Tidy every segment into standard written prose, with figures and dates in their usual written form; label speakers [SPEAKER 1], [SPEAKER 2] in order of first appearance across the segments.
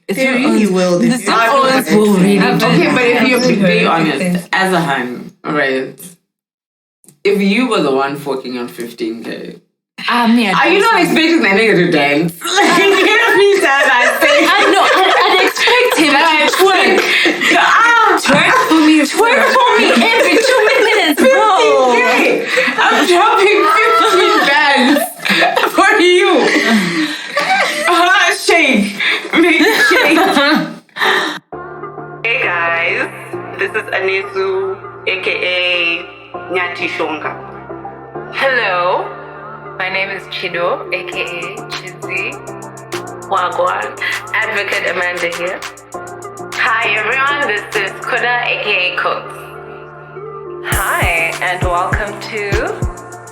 [SPEAKER 1] They really will.
[SPEAKER 2] The simple will really.
[SPEAKER 3] Okay, but if you're being honest, as a hun, right? If you were the one fucking on 15K, are you not expecting that nigga to dance? Like, every time I say,
[SPEAKER 2] I'd expect him to twerk. Twerk for me every 2 minutes, bro.
[SPEAKER 3] 15K. I'm dropping 15 bands for you. Shake. Make it shake.
[SPEAKER 4] Hey guys, this is Anesu, aka Nyati Shonga.
[SPEAKER 5] Hello, my name is Chido, aka Chizzy. Wagwan, Advocate Amanda here. Hi everyone, this is Kuda, aka Cooks. Hi, and welcome to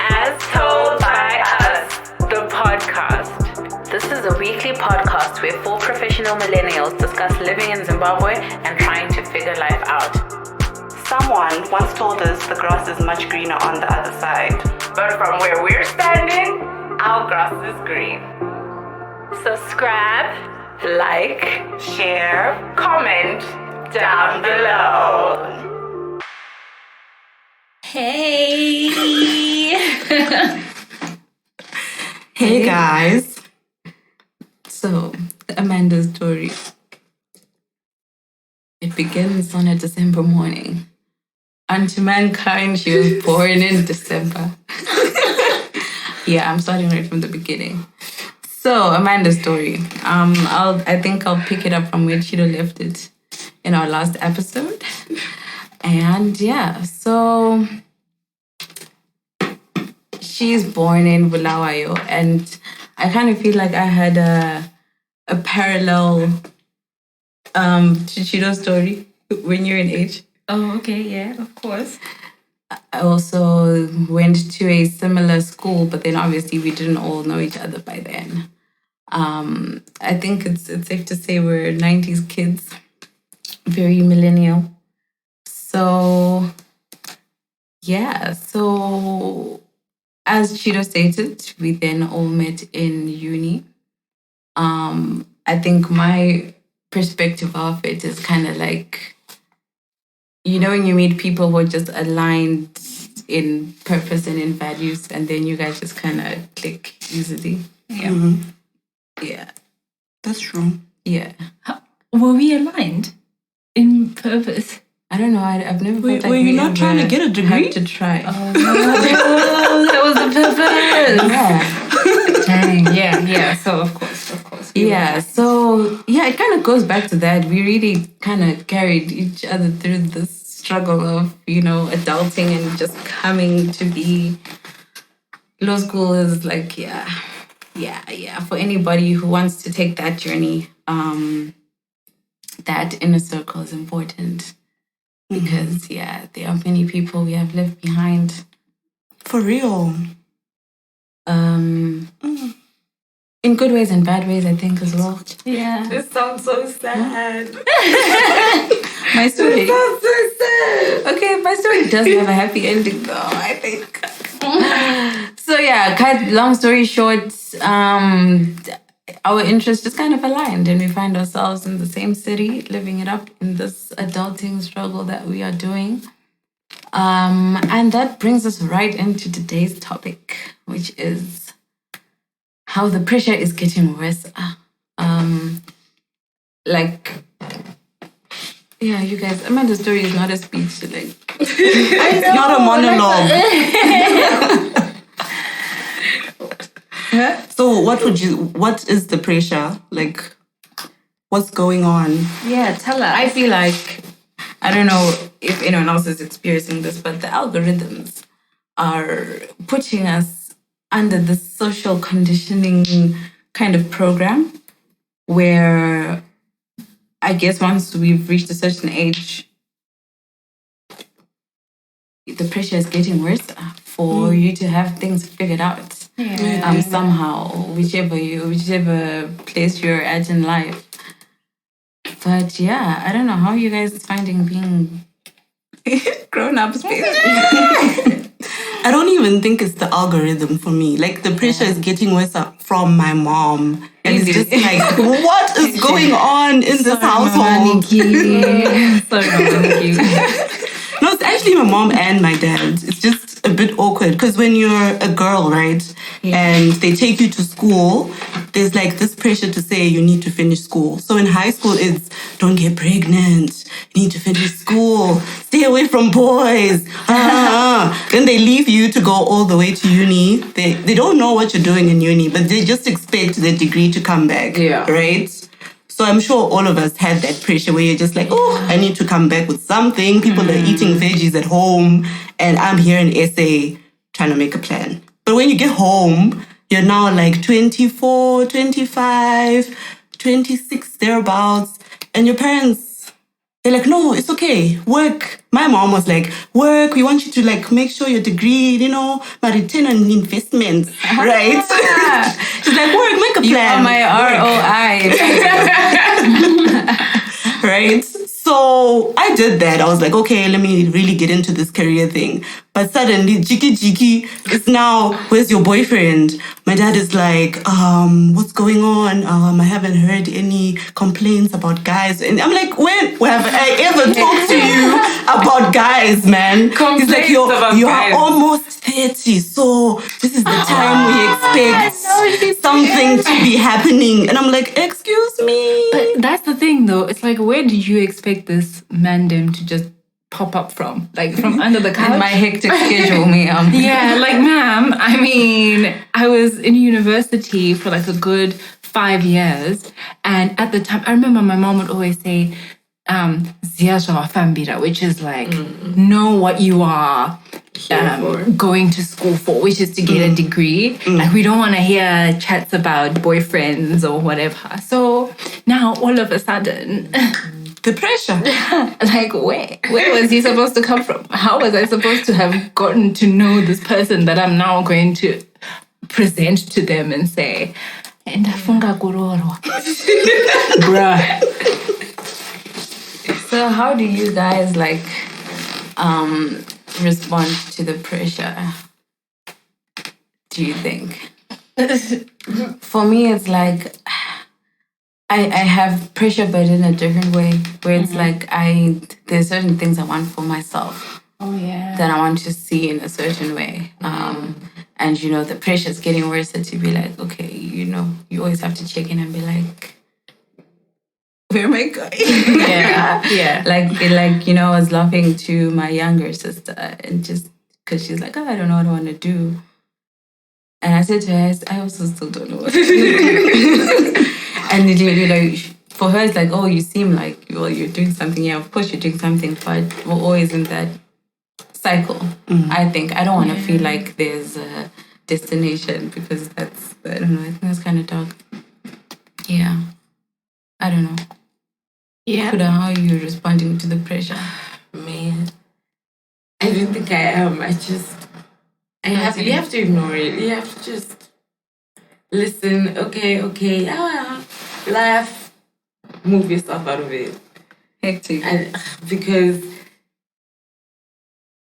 [SPEAKER 5] As Told by Us, the podcast. This is a weekly podcast where 4 professional millennials discuss living in Zimbabwe and trying to figure life out.
[SPEAKER 4] Someone once told us the grass is much greener on the other side.
[SPEAKER 5] But from where we're standing, our grass is green. Subscribe, like, share, comment down below.
[SPEAKER 2] Hey.
[SPEAKER 1] Hey guys.
[SPEAKER 2] So, Amanda's story. It begins on a December morning. Unto mankind, she was born in December. Yeah, I'm starting right from the beginning. So, Amanda's story. I think I'll pick it up from where Chido left it in our last episode. And yeah, so she's born in Bulawayo, and I kind of feel like I had a parallel to Chido's story when you're in age.
[SPEAKER 1] Oh, okay, yeah, of course.
[SPEAKER 2] I also went to a similar school, but then obviously we didn't all know each other by then. I think it's safe to say we're 90s kids, very millennial. So, yeah, so as Chido stated, we then all met in uni. I think my perspective of it is kind of like, you know, when you meet people who are just aligned in purpose and in values, and then you guys just kind of click easily.
[SPEAKER 1] Yeah.
[SPEAKER 2] Mm-hmm. Yeah.
[SPEAKER 1] That's true.
[SPEAKER 2] Yeah.
[SPEAKER 1] Were we aligned in purpose?
[SPEAKER 2] I don't know. I've never felt like
[SPEAKER 1] were you
[SPEAKER 2] we
[SPEAKER 1] not
[SPEAKER 2] ever
[SPEAKER 1] trying to get a degree?
[SPEAKER 2] had to try.
[SPEAKER 1] Oh, no. That was the purpose.
[SPEAKER 2] Yeah.
[SPEAKER 1] Dang. Yeah. So, of course.
[SPEAKER 2] Yeah. So, yeah, it kind of goes back to that. We really kind of carried each other through this struggle of, you know, adulting and just coming to be. Law school is like, yeah. For anybody who wants to take that journey, that inner circle is important. Because, yeah, there are many people we have left behind.
[SPEAKER 1] For real.
[SPEAKER 2] In good ways and bad ways, I think, as well.
[SPEAKER 1] Yeah.
[SPEAKER 3] This sounds so sad.
[SPEAKER 2] My story.
[SPEAKER 3] This sounds so sad.
[SPEAKER 2] Okay, my story does have a happy ending, though, I think. So, yeah, cut long story short, our interests just kind of aligned, and we find ourselves in the same city, living it up in this adulting struggle that we are doing. And that brings us right into today's topic, which is how the pressure is getting worse. Yeah, you guys, Amanda's story is not a speech.
[SPEAKER 1] It's not a monologue. So what is the pressure? Like, what's going on?
[SPEAKER 2] Yeah, tell her. I feel like, I don't know if anyone else is experiencing this, but the algorithms are putting us under this social conditioning kind of program where I guess once we've reached a certain age, the pressure is getting worse for you to have things figured out.
[SPEAKER 1] Yeah.
[SPEAKER 2] Somehow, whichever place you're at in life. But yeah, I don't know how you guys finding being grown-ups, basically.
[SPEAKER 1] I don't even think it's the algorithm for me. Like, the pressure is getting worse from my mom. And it's just like, what is going on in this household? No, it's actually my mom and my dad. It's just a bit awkward because when you're a girl, right, and they take you to school, there's like this pressure to say you need to finish school. So in high school, it's don't get pregnant, you need to finish school, stay away from boys. Then they leave you to go all the way to uni. They don't know what you're doing in uni, but they just expect the degree to come back, right? So I'm sure all of us had that pressure where you're just like, oh, I need to come back with something. People are eating veggies at home, and I'm here in SA trying to make a plan. But when you get home, you're now like 24, 25, 26, thereabouts. And your parents, they're like, no, it's okay, work. My mom was like, work, we want you to like make sure your degree, my return on investments, right? She's like, work, make a plan.
[SPEAKER 2] You are my ROI.
[SPEAKER 1] Right? So I did that. I was like, okay, let me really get into this career thing. But suddenly, Jiki is now, where's your boyfriend? My dad is like, what's going on? I haven't heard any complaints about guys. And I'm like, when have I ever talked to you about guys, man? He's like, you are almost 30, so this is the time we expect something to be happening. And I'm like, excuse me?
[SPEAKER 2] But that's the thing, though. It's like, where did you expect this mandem to just pop up from? Like, from under the couch?
[SPEAKER 1] In my hectic schedule, ma'am.
[SPEAKER 2] Yeah, like, ma'am, I mean, I was in university for like a good 5 years. And at the time, I remember my mom would always say, which is like, know what you are going to school for, which is to get a degree. Like, we don't want to hear chats about boyfriends or whatever. So now all of a sudden,
[SPEAKER 1] the pressure.
[SPEAKER 2] Like, where was he supposed to come from? How was I supposed to have gotten to know this person that I'm now going to present to them and say, bruh. So how do you guys like respond to the pressure? Do you think? For me, it's like I have pressure, but in a different way. Where it's like there's certain things I want for myself.
[SPEAKER 5] Oh yeah.
[SPEAKER 2] That I want to see in a certain way. And the pressure is getting worse. To be like, okay, you always have to check in and be like, where am I going? yeah. Like I was laughing to my younger sister, and just because she's like, oh, I don't know what I want to do. And I said to her, I also still don't know what to do. And for her, it's like, oh, you seem like, well, you're doing something. Yeah, of course you're doing something, but we're always in that cycle. I think. I don't want to feel like there's a destination, because that's, I don't know, I think that's kind of dark. Yeah. I don't know.
[SPEAKER 5] Yeah.
[SPEAKER 2] Kuda, how are you responding to the pressure?
[SPEAKER 3] Man, I don't think I am. You have to ignore it. You have to just listen. Okay, laugh, move yourself out of it.
[SPEAKER 2] Hectic.
[SPEAKER 3] Because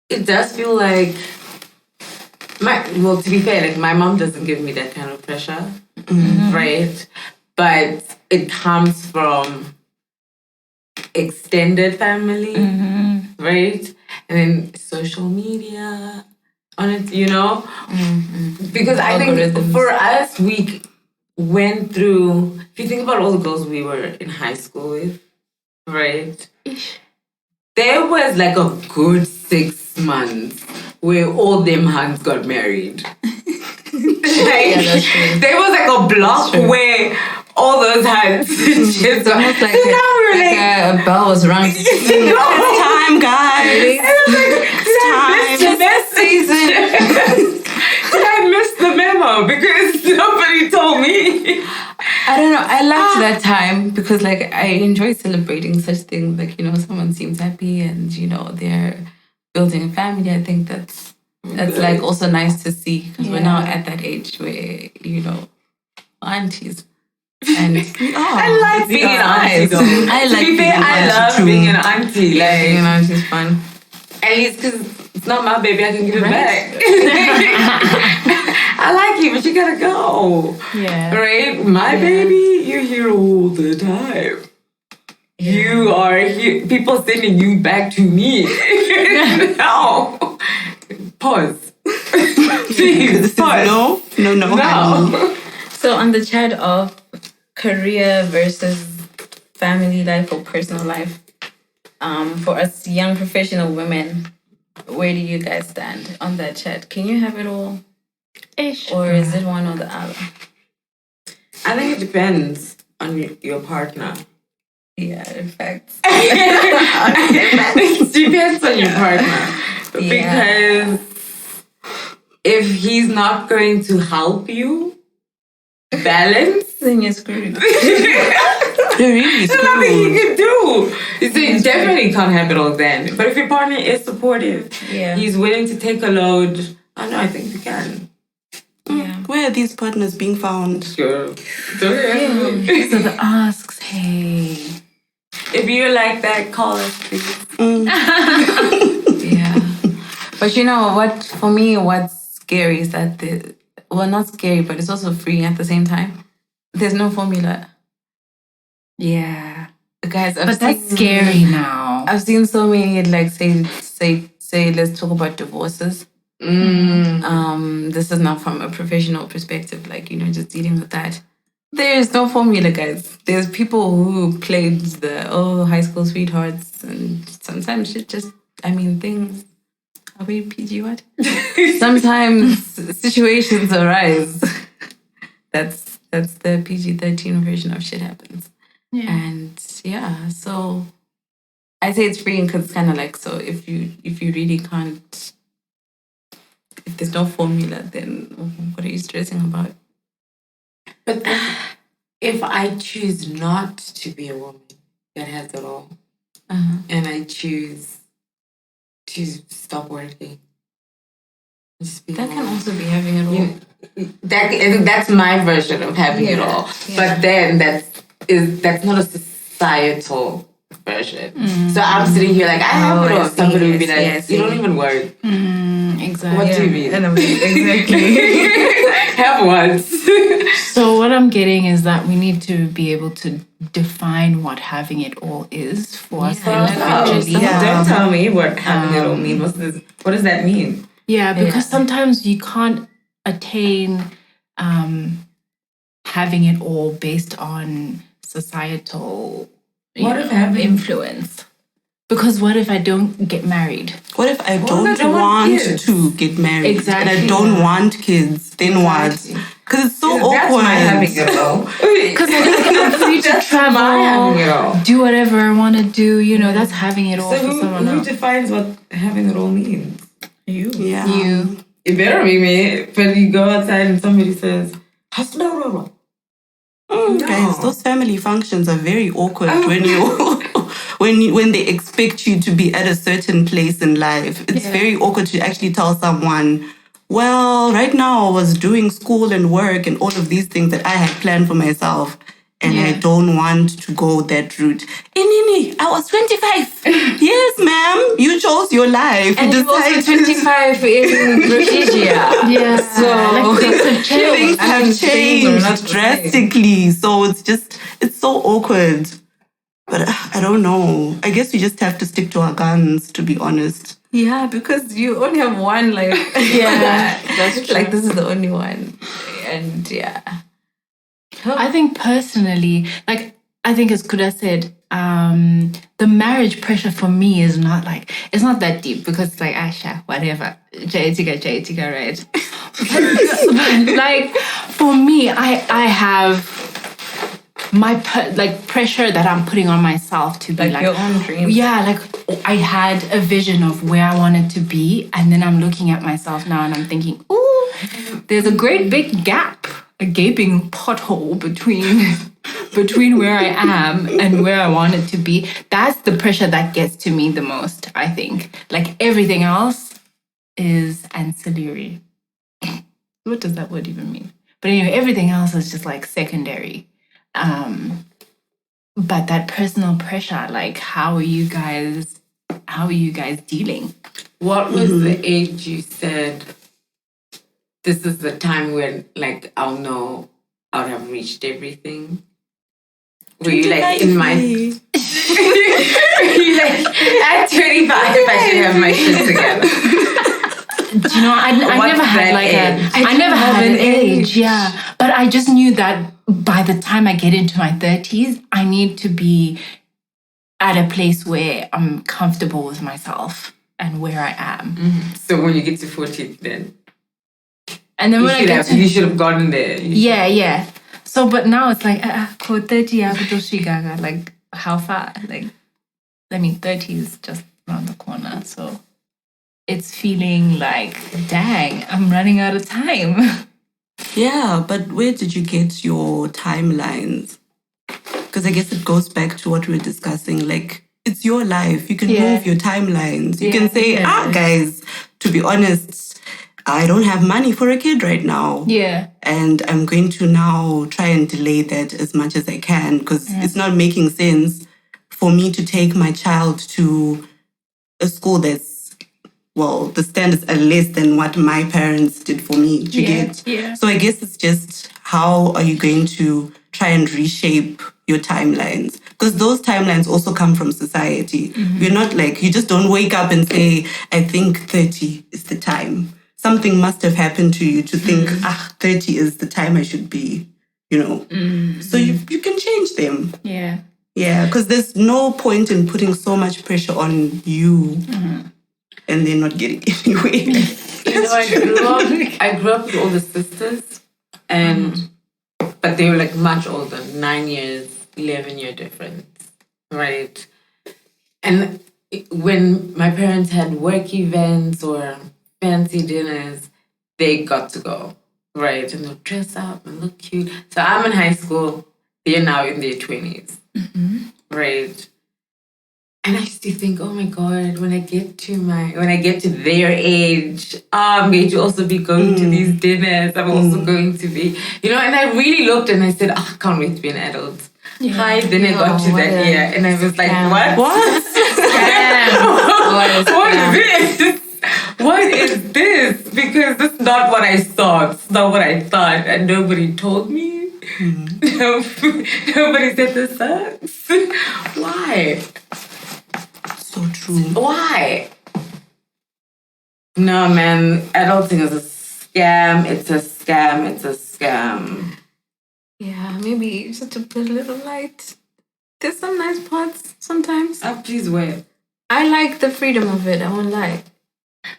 [SPEAKER 3] it does feel like to be fair, like my mom doesn't give me that kind of pressure, right? But it comes from extended family, right? And then social media on it, Because I think for us, we went through, if you think about all the girls we were in high school with, right? There was like a good 6 months where all them hands got married. There was like a block where all those hands just
[SPEAKER 2] almost like a bell was rung.
[SPEAKER 1] It's time, guys.
[SPEAKER 3] It's time. It's season. Did I miss the memo? Because nobody told me.
[SPEAKER 2] I don't know. I liked that time because like I enjoy celebrating such things. Like, someone seems happy and, they're building a family. I think that's like also nice to see, because we're now at that age where, aunties. And
[SPEAKER 3] I like being an auntie.
[SPEAKER 1] I like being an auntie.
[SPEAKER 3] I love being an auntie.
[SPEAKER 2] Being an auntie is fun.
[SPEAKER 3] At least because not my baby, I can give it back. I like you, but you gotta go.
[SPEAKER 2] Yeah.
[SPEAKER 3] Right? My baby, you're here all the time. Yeah. You are here. People sending you back to me. No. Pause. Please, pause.
[SPEAKER 1] No.
[SPEAKER 2] So on the chat of career versus family life or personal life, for us young professional women, where do you guys stand on that chat? Can you have it all? Ish. Or is it one or the other?
[SPEAKER 3] I think it depends on your partner.
[SPEAKER 2] Yeah, in fact.
[SPEAKER 3] It depends on your partner. Because if he's not going to help you balance,
[SPEAKER 2] then you're screwed.
[SPEAKER 1] You're really
[SPEAKER 3] there's nothing he can do. So you definitely can't have it all then. But if your partner is supportive, he's willing to take a load, I think you can.
[SPEAKER 2] Yeah.
[SPEAKER 1] Where are these partners being found?
[SPEAKER 3] Sure.
[SPEAKER 2] So the asks, hey.
[SPEAKER 3] If you're like that, call us, please.
[SPEAKER 2] Yeah. But you know what, for me, what's scary is that not scary, but it's also freeing at the same time. There's no formula.
[SPEAKER 6] Yeah.
[SPEAKER 2] Guys,
[SPEAKER 6] that's scary now.
[SPEAKER 2] I've seen so many like say let's talk about divorces. This is not from a professional perspective, like, just dealing with that. There is no formula, guys. There's people who played the high school sweethearts, and sometimes shit just things. Are we PG what? Sometimes situations arise. That's the PG-13 version of shit happens.
[SPEAKER 6] Yeah.
[SPEAKER 2] And so I say it's freeing because it's kind of like, so if you really can't, if there's no formula, then what are you stressing about?
[SPEAKER 3] But if I choose not to be a woman that has it all, and I choose to stop working,
[SPEAKER 2] that can also be having it all.
[SPEAKER 3] That's my version of having it all. Yeah. But then that's not a societal version. So I'm sitting here like, I have it all. Somebody would be like, you don't even work.
[SPEAKER 6] Exactly.
[SPEAKER 3] What do you mean?
[SPEAKER 2] Exactly.
[SPEAKER 3] Have once.
[SPEAKER 6] So what I'm getting is that we need to be able to define what having it all is for us individually.
[SPEAKER 3] Don't tell me what having it all means. What does that mean?
[SPEAKER 6] Yeah, because sometimes you can't attain having it all based on societal influence. Because what if I don't get married?
[SPEAKER 1] What if I don't want to get married?
[SPEAKER 6] Exactly.
[SPEAKER 1] And I don't want kids? Then what? Because it's so awkward.
[SPEAKER 3] That's my having it all.
[SPEAKER 6] Because I'm free to travel, do whatever I want to do. That's having it all for someone else.
[SPEAKER 3] Who defines what having it all means?
[SPEAKER 2] You.
[SPEAKER 1] Yeah.
[SPEAKER 6] You.
[SPEAKER 3] It better be me. But you go outside and somebody says, no.
[SPEAKER 1] Guys, those family functions are very awkward when they expect you to be at a certain place in life. It's very awkward to actually tell someone, well, right now I was doing school and work and all of these things that I had planned for myself, and I don't want to go that route. Inini, I was 25. Yes, ma'am, you chose your life.
[SPEAKER 2] And you also 25 in Rhodesia.
[SPEAKER 6] Yeah.
[SPEAKER 2] So
[SPEAKER 1] things have changed drastically. So it's so awkward. But I don't know. I guess we just have to stick to our guns, to be honest.
[SPEAKER 2] Yeah, because you only have one, like...
[SPEAKER 6] Yeah, that's true.
[SPEAKER 2] Like, this is the only one. And,
[SPEAKER 6] I think personally, I think as Kuda said, the marriage pressure for me is not it's not that deep because it's like, Asha, whatever, Jaitika, right? But for me, I have my pressure that I'm putting on myself to be
[SPEAKER 2] your own dream.
[SPEAKER 6] Yeah, I had a vision of where I wanted to be, and then I'm looking at myself now and I'm thinking, ooh, there's a great big gap, a gaping pothole between where I am and where I wanted to be. That's the pressure that gets to me the most, I think. Everything else is ancillary. What does that word even mean? But anyway, everything else is just secondary. But that personal pressure, how are you guys how are you guys dealing?
[SPEAKER 3] What was the age you said, this is the time when, like, I'll know I'll have reached everything? Were you like in my... Were you like, at 25, I should have my shit together?
[SPEAKER 6] Do you know, I never had like I never had an age, yeah. But I just knew that by the time I get into my 30s, I need to be at a place where I'm comfortable with myself and where I am.
[SPEAKER 3] Mm-hmm. So when you get to 40, then...
[SPEAKER 6] And then
[SPEAKER 3] you should have gotten there.
[SPEAKER 6] Yeah. So, but now it's like, 30, like, how far? Like, 30 is just around the corner. So it's feeling like, dang, I'm running out of time.
[SPEAKER 1] Yeah, but where did you get your timelines? Because I guess it goes back to what we were discussing. Like, it's your life. You can move your timelines. You can say, guys, to be honest, I don't have money for a kid right now.
[SPEAKER 6] Yeah.
[SPEAKER 1] And I'm going to now try and delay that as much as I can because it's not making sense for me to take my child to a school that's, well, the standards are less than what my parents did for me. Do you get?
[SPEAKER 6] Yeah.
[SPEAKER 1] So I guess it's just how are you going to try and reshape your timelines? Because those timelines also come from society. You're not like, you just don't wake up and say, I think 30 is the time. Something must have happened to you to think, 30 is the time I should be, you know. So you can change them.
[SPEAKER 6] Yeah.
[SPEAKER 1] Yeah, because there's no point in putting so much pressure on you and then not getting anywhere.
[SPEAKER 3] You know, I grew up with all the sisters, but they were like much older, 9 years, 11-year difference, right? And when my parents had work events or fancy dinners, they got to go, right? And they'll dress up and look cute. So I'm in high school, they're now in their 20s, right? And I used to think, oh my God, when I get to their age, I'm going to also be going to these dinners. I'm also going to be, you know, and I really looked and I said, I can't wait to be an adult.
[SPEAKER 6] Yeah.
[SPEAKER 3] Hi, then I got to that year and I was like, what? What is this? What is this? Because this is not what I thought. It's not what I thought. And nobody told me. Nobody said this sucks. Why?
[SPEAKER 1] So true.
[SPEAKER 3] Why? No, man. Adulting is a scam. It's a scam. It's a scam.
[SPEAKER 2] Yeah, maybe just to put a little light. There's some nice parts sometimes.
[SPEAKER 3] Oh, please wait.
[SPEAKER 2] I like the freedom of it. I won't lie.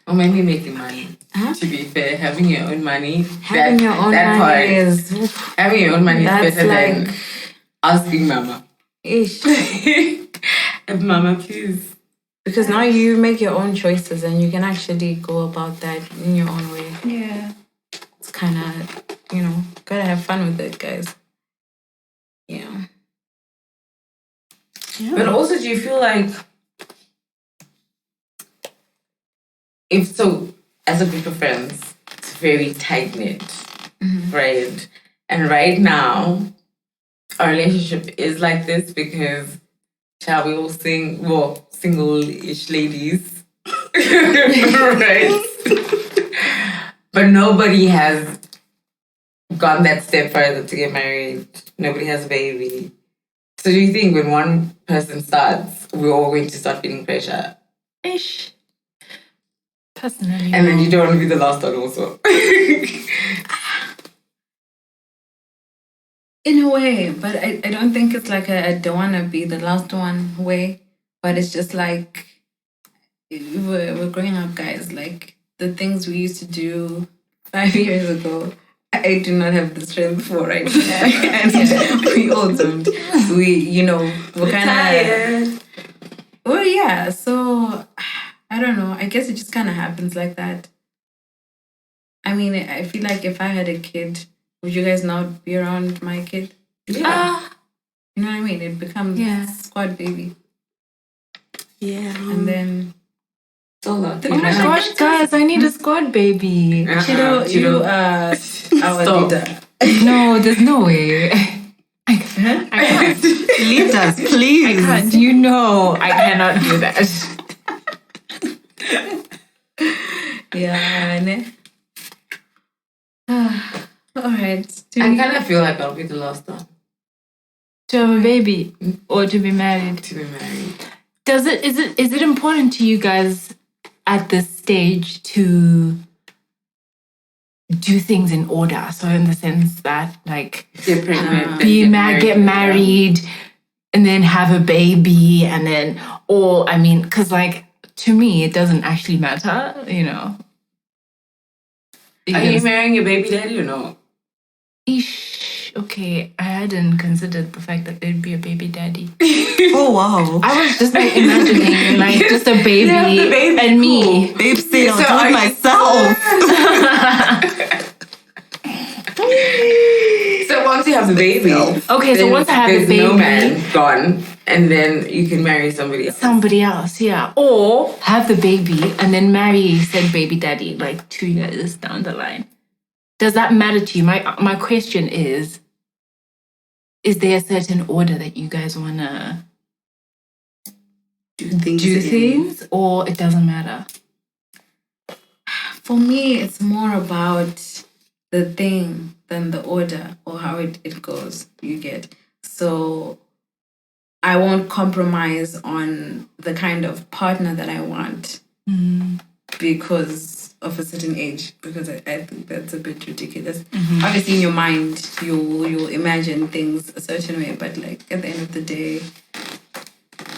[SPEAKER 3] Or maybe making money. To be fair, having your own money.
[SPEAKER 2] Having your own money is...
[SPEAKER 3] Having your own money is better
[SPEAKER 2] like,
[SPEAKER 3] than asking mama.
[SPEAKER 2] Ish.
[SPEAKER 3] Mama, please.
[SPEAKER 2] Because now you make your own choices and you can actually go about that in your own way.
[SPEAKER 6] Yeah.
[SPEAKER 2] It's kind of, you know, gotta have fun with it, guys. Yeah.
[SPEAKER 3] But also, do you feel like... If so, as a group of friends, it's very tight-knit, right? And right now, our relationship is like this because, shall we all sing, well, single-ish ladies, right? But nobody has gone that step further to get married. Nobody has a baby. So do you think when one person starts, we're all going to start feeling pressure?
[SPEAKER 6] Ish. Personally.
[SPEAKER 3] And then you don't want to be the last one also.
[SPEAKER 2] In a way, but I don't think it's like a I don't want to be the last one way. But it's just like we're growing up, guys. Like the things we used to do 5 years ago, I do not have the strength for right now. And we all don't. We're kind of... Well, yeah, so... I don't know. I guess it just kind of happens like that. I mean, I feel like if I had a kid, would you guys not be around my kid?
[SPEAKER 3] Yeah.
[SPEAKER 2] You know what I mean? It becomes squad baby.
[SPEAKER 1] Yeah.
[SPEAKER 2] And then...
[SPEAKER 3] Oh my
[SPEAKER 6] gosh, guys, I need a squad baby.
[SPEAKER 2] Chido, you are our leader.
[SPEAKER 6] No, there's no way. I can't.
[SPEAKER 1] Lead us, please.
[SPEAKER 6] I can't. You know I cannot do that.
[SPEAKER 2] Yeah, ne? All right.
[SPEAKER 3] I kind of feel like I'll be the last one
[SPEAKER 6] To have a baby or to be married.
[SPEAKER 3] to be married.
[SPEAKER 6] Is it important to you guys at this stage to do things in order? So in the sense that like
[SPEAKER 3] Get pregnant,
[SPEAKER 6] get married, and then have a baby, and then, or I mean, because like to me it doesn't actually matter, you know.
[SPEAKER 3] Are you marrying your baby daddy or no?
[SPEAKER 6] Okay, I hadn't considered the fact that there'd be a baby daddy.
[SPEAKER 1] Oh wow.
[SPEAKER 6] I was just like imagining like just a baby, and me.
[SPEAKER 1] Babe said I'll do it myself.
[SPEAKER 3] So once you have the baby,
[SPEAKER 6] Okay, so once I have a
[SPEAKER 3] there's no
[SPEAKER 6] baby,
[SPEAKER 3] man gone, and then you can marry somebody else.
[SPEAKER 6] somebody else, yeah. Or have the baby and then marry said baby daddy like 2 years down the line. Does that matter to you? My question is there a certain order that you guys wanna
[SPEAKER 1] Do things.
[SPEAKER 6] do things, or it doesn't matter?
[SPEAKER 2] For me, it's more about the thing than the order or how it goes, you get. So I won't compromise on the kind of partner that I want because of a certain age, because I think that's a bit ridiculous. Obviously, in your mind, you'll imagine things a certain way, but like at the end of the day,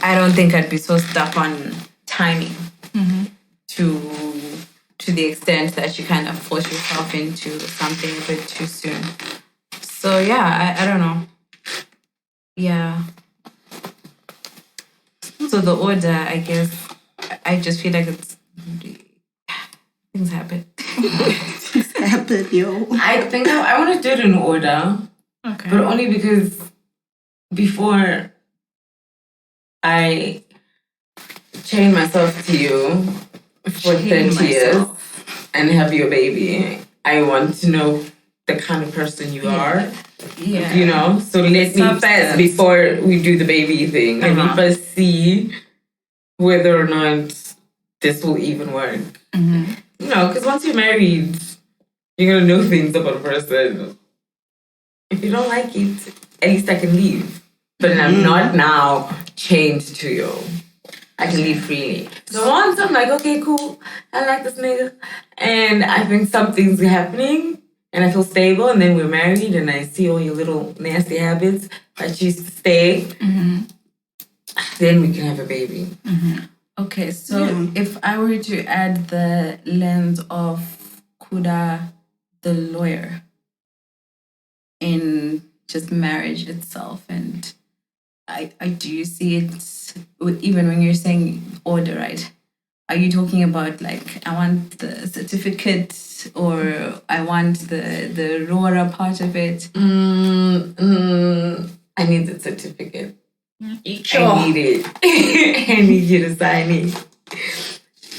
[SPEAKER 2] I don't think I'd be so stuck on timing to the extent that you kind of force yourself into something a bit too soon. So yeah, I don't know. Yeah. So the order, I guess, I just feel like it's things happen.
[SPEAKER 1] Happen, yo.
[SPEAKER 3] I think I want to do it in order,
[SPEAKER 6] Okay.
[SPEAKER 3] but only because before I chain myself to you for 30 years and have your baby, I want to know the kind of person you are.
[SPEAKER 2] Yeah.
[SPEAKER 3] You know, so let me first, before we do the baby thing, let me first see whether or not this will even work. You know, because once you're married, you're going to know things about a person. If you don't like it, at least I can leave. But I'm not now chained to you. I can leave freely. So once I'm like, okay, cool, I like this nigga, and I think something's happening, and I feel stable, and then we're married, and I see all your little nasty habits that you used to stay, then we can have a baby.
[SPEAKER 2] Okay, so if I were to add the lens of Kuda, the lawyer, in just marriage itself, and I do see it, even when you're saying order, right? Are you talking about like, I want the certificate or I want the roora part of it?
[SPEAKER 3] I need the certificate. Sure. I need it. I need you to sign it.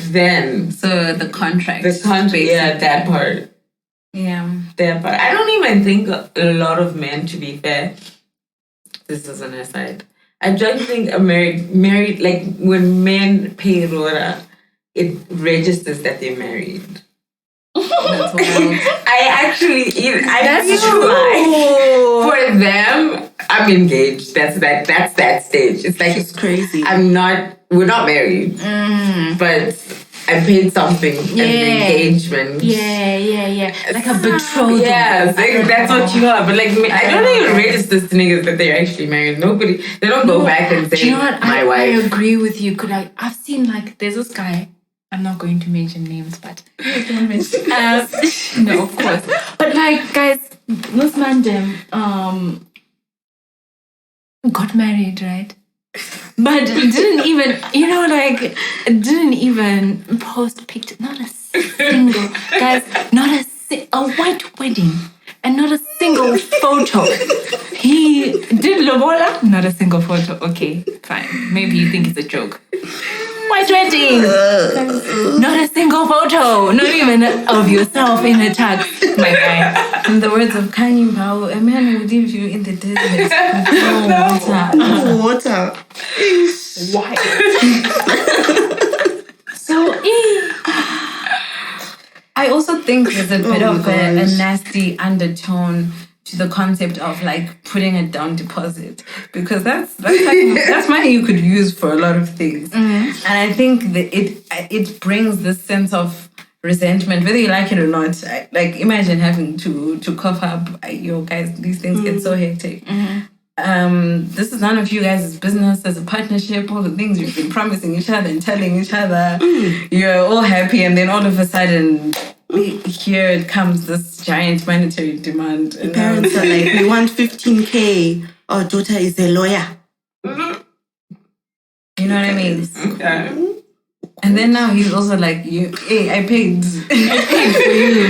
[SPEAKER 3] Then.
[SPEAKER 2] So the contract.
[SPEAKER 3] The contract, yeah, that part.
[SPEAKER 2] Yeah.
[SPEAKER 3] That part. I don't even think a lot of men, to be fair, this is an aside, I don't think a married, like when men pay roora, it registers that they're married.
[SPEAKER 2] That's wild.
[SPEAKER 3] That's true. For them, I'm engaged. That's that stage. It's like
[SPEAKER 1] It's crazy.
[SPEAKER 3] We're not married, but I paid something as an engagement.
[SPEAKER 6] Yeah. Like a betrothal.
[SPEAKER 3] Yeah, that's what you are. But like, I don't even register to niggas that they're actually married. Nobody, they don't go back and say,
[SPEAKER 6] Do you know what?
[SPEAKER 3] my
[SPEAKER 6] I
[SPEAKER 3] wife.
[SPEAKER 6] agree with you. I've seen like, there's this guy, I'm not going to mention names, but no, of course. But like, guys, this man got married, right? But didn't even post pictures. Not a single, guys, a white wedding and not a single photo. He did lobola, not a single photo. Okay, fine. Maybe you think it's a joke. White wedding, not a single photo, not even of yourself in a tux, my guy.
[SPEAKER 2] In the words of Kanye Bao, a man will leave you in the desert with no water.
[SPEAKER 1] Water.
[SPEAKER 6] Why? So,
[SPEAKER 2] I also think there's a bit of a
[SPEAKER 1] gosh.
[SPEAKER 2] nasty undertone to the concept of like putting a down deposit, because that's money you could use for a lot of things. And I think that it brings this sense of resentment, whether you like it or not. Like, imagine having to cough up your guys. These things get so hectic. This is none of you guys' business as a partnership. All the things you've been promising each other and telling each other, you're all happy, and then all of a sudden, here it comes this giant monetary demand. And
[SPEAKER 1] Parents are like, we want 15K. Our daughter is a lawyer.
[SPEAKER 2] you know what I mean?
[SPEAKER 3] Okay.
[SPEAKER 2] And then now he's also like, hey, I paid for you.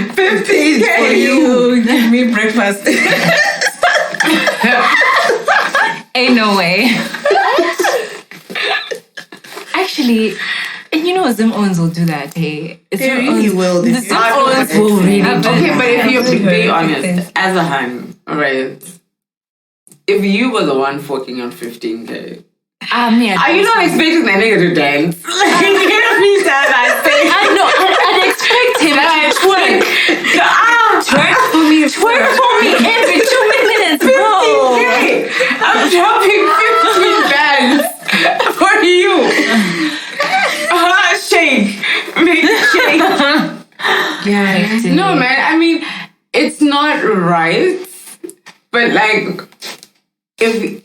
[SPEAKER 3] 15K
[SPEAKER 2] For you, give me breakfast.
[SPEAKER 6] ain't no way. Actually, and you know, Zim Owens will do that, hey?
[SPEAKER 1] They really will.
[SPEAKER 6] The Zim Owens will really do
[SPEAKER 3] Okay, but if you're
[SPEAKER 2] I've
[SPEAKER 3] being
[SPEAKER 2] heard
[SPEAKER 3] honest,
[SPEAKER 2] things.
[SPEAKER 3] as a hang, right? If you were the one forking on 15K,
[SPEAKER 6] I mean,
[SPEAKER 3] are you not expecting that nigga to dance? Like, every time I say,
[SPEAKER 6] I know, I'd expect him to twerk.
[SPEAKER 2] Twerk for me.
[SPEAKER 6] Twerk for me every 2 minutes, bro.
[SPEAKER 3] 15K, I'm dropping 15 bands for you. Shake, make it shake.
[SPEAKER 2] Yeah.
[SPEAKER 3] No, man. I mean, it's not right, but like, if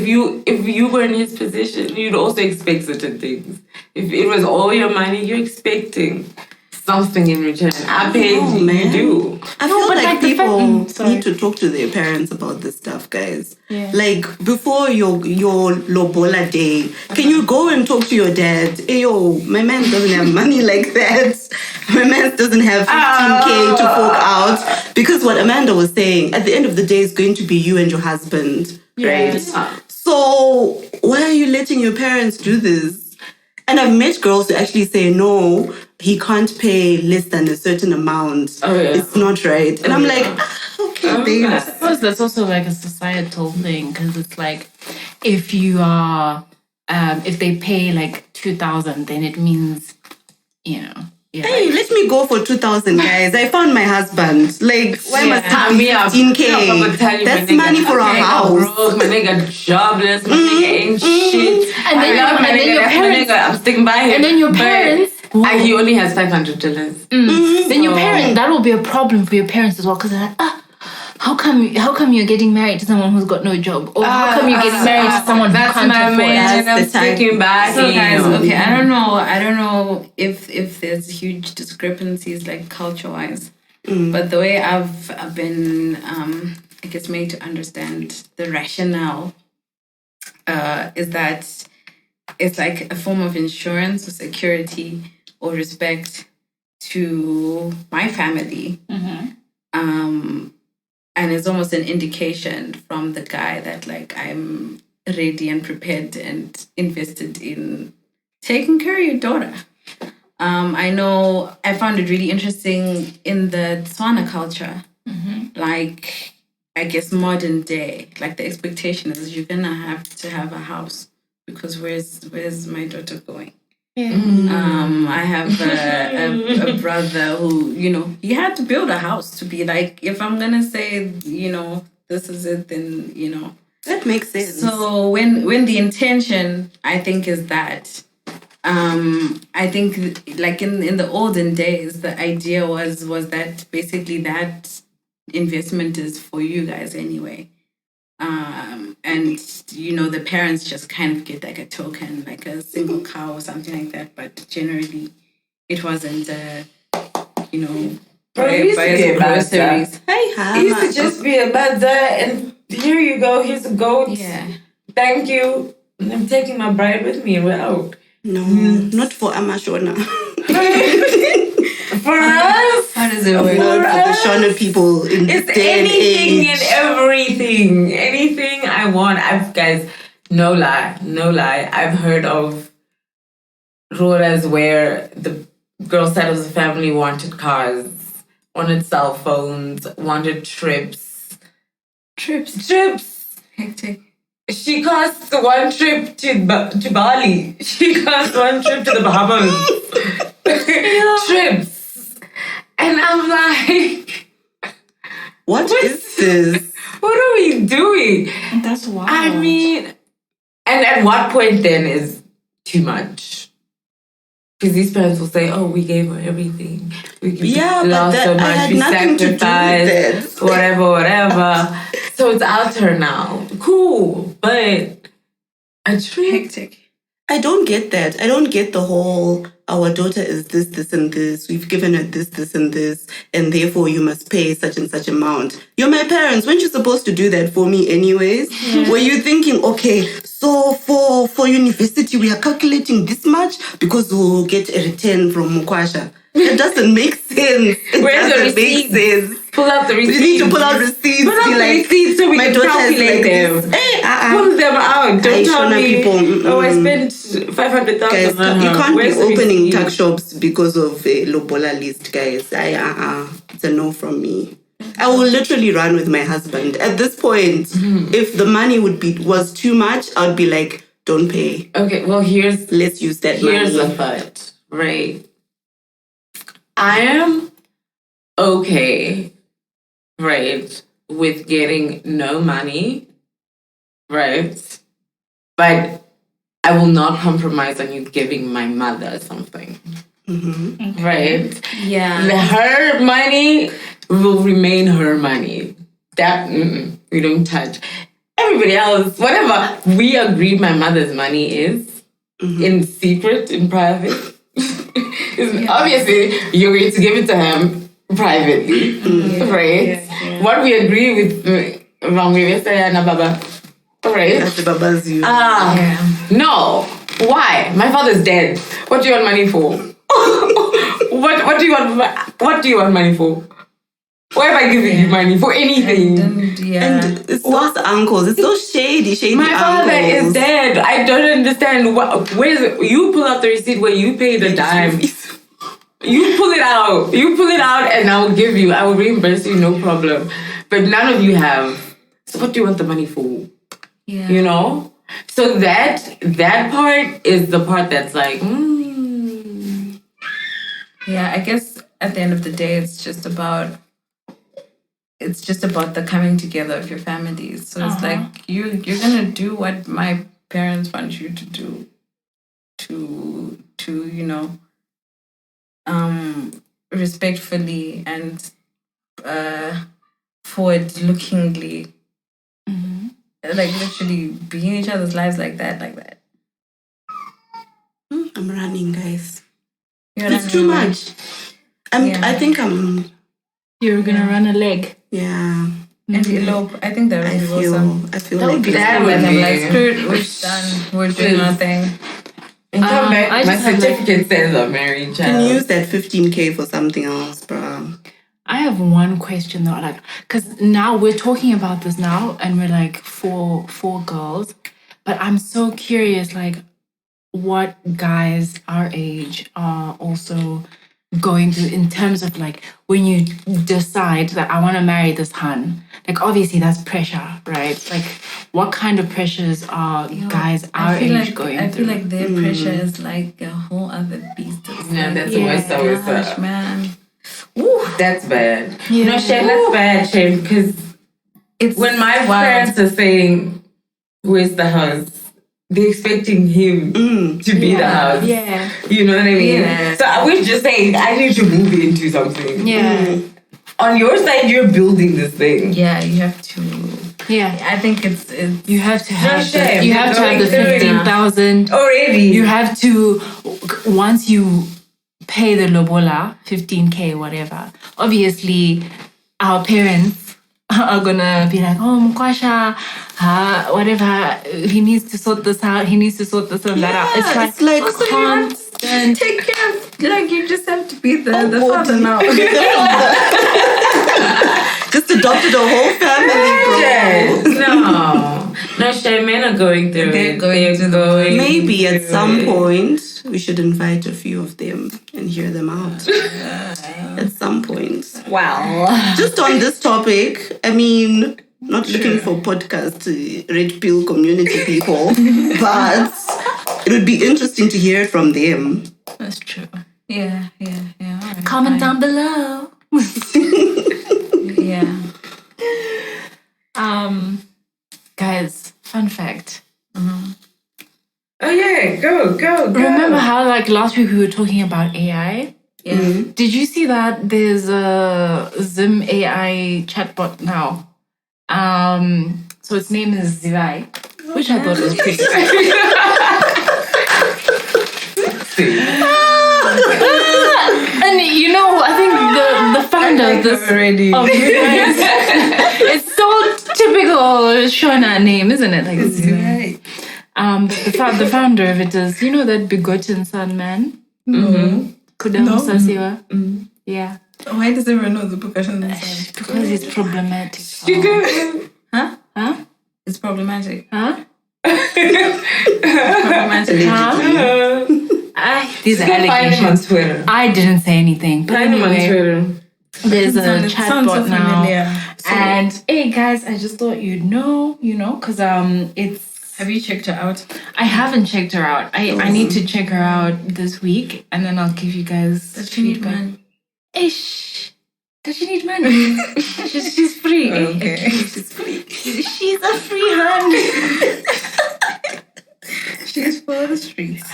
[SPEAKER 3] you were in his position, you'd also expect certain things. If it was all your money, you're expecting something in return. I paid you,
[SPEAKER 1] man.
[SPEAKER 3] you do.
[SPEAKER 1] I feel like
[SPEAKER 6] the
[SPEAKER 1] people
[SPEAKER 6] sorry.
[SPEAKER 1] need to talk to their parents about this stuff, guys. Yeah. Like, before your lobola day, can you go and talk to your dad? Hey, yo, my man doesn't have money like that. My man doesn't have 15K to fork out. Because what Amanda was saying, at the end of the day, it's going to be you and your husband, right? So why are you letting your parents do this? And I've met girls who actually say, no, he can't pay less than a certain amount.
[SPEAKER 3] Oh, yeah.
[SPEAKER 1] It's not right. And I'm like, okay, babe.
[SPEAKER 6] I suppose that's also like a societal thing, because it's like, if you are, if they pay like 2,000, then it means, you know. Yeah.
[SPEAKER 1] Hey, let me go for 2,000, guys. I found my husband. Like, why must it be 15K? That's money for our house.
[SPEAKER 3] Broke, my nigga jobless, my nigga ain't shit.
[SPEAKER 6] And then,
[SPEAKER 3] I love my
[SPEAKER 6] and then
[SPEAKER 3] nigga,
[SPEAKER 6] your
[SPEAKER 3] that's my
[SPEAKER 6] parents,
[SPEAKER 3] nigga, I'm sticking by him.
[SPEAKER 6] and then your
[SPEAKER 3] But
[SPEAKER 6] parents,
[SPEAKER 3] he only has $500.
[SPEAKER 6] then your parents, that will be a problem for your parents as well, because they're like, how come you're getting married to someone who's got no job, or how come you're getting married to someone who can't afford
[SPEAKER 3] man,
[SPEAKER 6] it?
[SPEAKER 3] I'm sticking by
[SPEAKER 2] So guys,
[SPEAKER 3] him.
[SPEAKER 2] okay, I don't know if there's huge discrepancies like culture-wise, but the way I've been, I guess, made to understand the rationale is that it's like a form of insurance or security or respect to my family. And it's almost an indication from the guy that like I'm ready and prepared and invested in taking care of your daughter. I know I found it really interesting in the Tswana culture. Like, I guess modern day, like the expectation is you're gonna have to have a house, because where's my daughter going? I have a brother who, you know, he had to build a house to be like, if I'm gonna say, you know, this is it, then, you know.
[SPEAKER 1] That makes sense.
[SPEAKER 2] So when the intention, I think, is that, I think like in the olden days, the idea was that basically that investment is for you guys anyway. And, you know, the parents just kind of get like a token, like a single cow or something like that. But generally, it wasn't, you know,
[SPEAKER 3] Bro, it used to be a
[SPEAKER 2] groceries.
[SPEAKER 1] Hey,
[SPEAKER 3] It used to just be a bazaar, and here you go, here's a goat.
[SPEAKER 2] Yeah.
[SPEAKER 3] Thank you. And I'm taking my bride with me. We're out.
[SPEAKER 1] No, not for Amashona.
[SPEAKER 3] For us,
[SPEAKER 2] How does it
[SPEAKER 1] For
[SPEAKER 2] work?
[SPEAKER 1] the Shona people in this
[SPEAKER 3] it's
[SPEAKER 1] day and
[SPEAKER 3] anything
[SPEAKER 1] age.
[SPEAKER 3] and everything. Anything I want. Guys, no lie. I've heard of rooras where the girl side of the family wanted cars, wanted cell phones, wanted trips.
[SPEAKER 2] Trips.
[SPEAKER 3] Trips.
[SPEAKER 2] Hectic.
[SPEAKER 3] She costs one trip to Bali. She costs one trip to the Bahamas. Trips. And I'm like,
[SPEAKER 1] what is this?
[SPEAKER 3] What are we doing?
[SPEAKER 6] That's wild.
[SPEAKER 3] I mean, and at what point then is too much? Because these parents will say, "Oh, we gave her everything. We
[SPEAKER 1] but
[SPEAKER 3] so much.
[SPEAKER 1] I had
[SPEAKER 3] We
[SPEAKER 1] nothing to do with
[SPEAKER 3] sacrificed, whatever." So it's out her now. Cool, but a trick.
[SPEAKER 1] I don't get that. I don't get the whole, our daughter is this, this, and this. We've given her this, this, and this, and therefore you must pay such and such amount. You're my parents. Weren't you supposed to do that for me anyways? Yeah. Were you thinking, okay, so for university, we are calculating this much because we'll get a return from Mukwasha? It doesn't make sense.
[SPEAKER 3] Where's the receipt? Pull out the receipts.
[SPEAKER 1] You need to pull out receipts.
[SPEAKER 3] Pull out the receipts so we can calculate them. Pull them out. Don't tell me,
[SPEAKER 1] people,
[SPEAKER 3] oh, I spent 500,000
[SPEAKER 1] guys,
[SPEAKER 3] on her.
[SPEAKER 1] you can't
[SPEAKER 3] Where's
[SPEAKER 1] be opening
[SPEAKER 3] receipt?
[SPEAKER 1] tuck shops because of a lobola list, guys. It's a no from me. I will literally run with my husband. At this point, if the money was too much, I would be like, don't pay.
[SPEAKER 3] Okay, well,
[SPEAKER 1] let's use that money.
[SPEAKER 3] Here's the thought, right? I am okay, right, with getting no money, right? But I will not compromise on you giving my mother something, right?
[SPEAKER 2] Yeah.
[SPEAKER 3] Her money will remain her money. That, we don't touch. Everybody else, whatever we agree my mother's money is, in secret, in private, obviously you're going to give it to him privately, right? Yeah. What we agree with Baba, right?
[SPEAKER 1] That's the Baba's you.
[SPEAKER 3] No. Why? My father's dead. What do you want money for? What do you want money for? Why am I giving you money for anything?
[SPEAKER 1] And it's those uncles. It's those shady
[SPEAKER 3] My
[SPEAKER 1] uncles.
[SPEAKER 3] father is dead. I don't understand. You pull out the receipt where you pay the dime. You pull it out. And I will give you. I will reimburse you, no problem. But none of you have. So what do you want the money for?
[SPEAKER 2] Yeah.
[SPEAKER 3] You know? So that part is the part that's like,
[SPEAKER 2] Yeah, I guess at the end of the day, it's just about the coming together of your families. So it's like you're gonna do what my parents want you to do, to respectfully and forward-lookingly, like literally be in each other's lives like that.
[SPEAKER 1] I'm running, guys.
[SPEAKER 2] It's
[SPEAKER 1] too much. I think
[SPEAKER 6] You're gonna run a leg.
[SPEAKER 1] Yeah.
[SPEAKER 2] And elope. I think that would be awesome.
[SPEAKER 1] I feel
[SPEAKER 2] that
[SPEAKER 1] like
[SPEAKER 2] would be
[SPEAKER 3] that
[SPEAKER 2] when I'm like,
[SPEAKER 3] be-
[SPEAKER 2] screw it, we're done. We're doing our thing.
[SPEAKER 3] and come back.
[SPEAKER 6] I
[SPEAKER 3] My
[SPEAKER 6] just have,
[SPEAKER 3] certificate says I'm married child.
[SPEAKER 1] can use that 15K for something else, bro.
[SPEAKER 6] I have one question though, like, because now we're talking about this now, and we're like four girls, but I'm so curious, like, what guys our age are also going through in terms of like when you decide that I want to marry this hun. Like, obviously that's pressure, right? Like, what kind of pressures are guys our age going through?
[SPEAKER 2] I feel like their pressure is like a whole other beast.
[SPEAKER 3] Yeah, that's always
[SPEAKER 2] gosh, man.
[SPEAKER 3] Ooh, that's bad.
[SPEAKER 6] Yeah.
[SPEAKER 3] No, Shane, that's bad, Shane, because when my parents are saying, where's the house? They're expecting him to be the house.
[SPEAKER 6] Yeah.
[SPEAKER 3] You know what I mean?
[SPEAKER 2] Yeah.
[SPEAKER 3] So we're just saying, I need to move into something.
[SPEAKER 6] Yeah.
[SPEAKER 3] On your side, you're building this thing.
[SPEAKER 2] Yeah, you have to.
[SPEAKER 6] Yeah.
[SPEAKER 2] I think it's
[SPEAKER 6] You have to have
[SPEAKER 3] shame.
[SPEAKER 6] you have to have the
[SPEAKER 3] Going through it.
[SPEAKER 6] 15,000.
[SPEAKER 3] Already.
[SPEAKER 6] You have to, once you pay the lobola, 15K, whatever, obviously our parents are gonna be like, oh, Mkwasha, whatever, he needs to sort this out, that out. It's like
[SPEAKER 2] also
[SPEAKER 6] constant.
[SPEAKER 2] take care of, like, you just have to be the father now.
[SPEAKER 1] Just adopted a whole family, bro.
[SPEAKER 3] No, Shane, men are going through
[SPEAKER 2] They're
[SPEAKER 3] it.
[SPEAKER 2] going through the
[SPEAKER 1] Maybe at some point we should invite a few of them and hear them out. At some point.
[SPEAKER 2] Wow.
[SPEAKER 1] Just on this topic, I mean, not looking for podcast red pill community people, but it would be interesting to hear from them.
[SPEAKER 2] That's true. Yeah. Right,
[SPEAKER 6] Comment down below.
[SPEAKER 2] Yeah.
[SPEAKER 6] Guys, fun fact.
[SPEAKER 3] Oh yeah, go.
[SPEAKER 6] Remember how like last week we were talking about AI?
[SPEAKER 2] Yeah.
[SPEAKER 6] Did you see that there's a Zim AI chatbot now? So its name is Zirai, which I thought was pretty. And you know, I think the founder of this
[SPEAKER 2] already.
[SPEAKER 6] It's so typical Shona name, isn't it? Like
[SPEAKER 2] Right.
[SPEAKER 6] But the founder of it is, you know, that begotten son man? Kudam Sasiwa. Yeah.
[SPEAKER 2] Why does everyone know the percussion inside?
[SPEAKER 6] Because it's problematic.
[SPEAKER 2] Huh?
[SPEAKER 6] Huh?
[SPEAKER 2] It's problematic.
[SPEAKER 6] Huh?
[SPEAKER 2] Problematic.
[SPEAKER 6] These are
[SPEAKER 3] Find him on
[SPEAKER 6] allegations.
[SPEAKER 3] Twitter.
[SPEAKER 6] I didn't say anything. But
[SPEAKER 3] Find him on
[SPEAKER 6] anyway,
[SPEAKER 3] Twitter.
[SPEAKER 6] there's a
[SPEAKER 2] Sounds so
[SPEAKER 6] chatbot now.
[SPEAKER 2] familiar.
[SPEAKER 6] And hey guys, I just thought you'd know, because it's
[SPEAKER 2] Have you checked her out?
[SPEAKER 6] I haven't checked her out. I need to check her out this week and then I'll give you guys
[SPEAKER 2] Does she need
[SPEAKER 6] feedback.
[SPEAKER 2] money?
[SPEAKER 6] Ish. Does she need money? she's free.
[SPEAKER 2] Okay.
[SPEAKER 6] She's free. She's a free hand.
[SPEAKER 2] She's for the streets.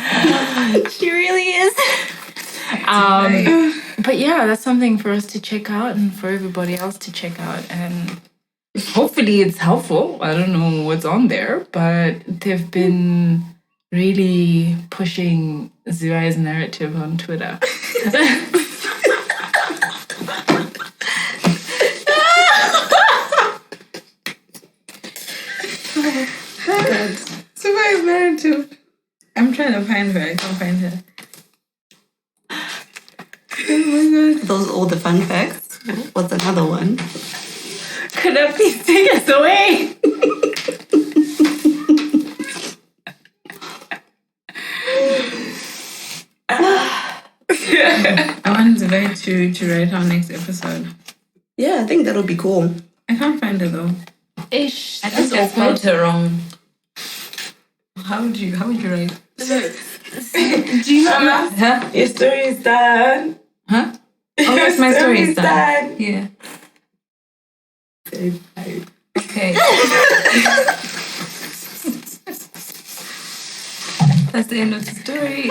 [SPEAKER 6] She really is. But yeah, that's something for us to check out and for everybody else to check out. And hopefully it's helpful. I don't know what's on there, but they've been really pushing Zirai's narrative on Twitter.
[SPEAKER 2] So why is married to? I'm trying to find her. I can't find her. Oh my god.
[SPEAKER 1] Those all the fun facts. What's another one?
[SPEAKER 6] Could I please take us away?
[SPEAKER 2] I want Zirai to write our next episode.
[SPEAKER 1] Yeah, I think that'll be cool.
[SPEAKER 2] I can't find her though.
[SPEAKER 6] Ish.
[SPEAKER 2] I think I spelled her wrong. How would you write?
[SPEAKER 6] Do you know?
[SPEAKER 2] Huh?
[SPEAKER 3] Your story is done.
[SPEAKER 2] Huh? Oh, that's my story is done.
[SPEAKER 3] done.
[SPEAKER 2] Yeah. Okay. That's the end of the story.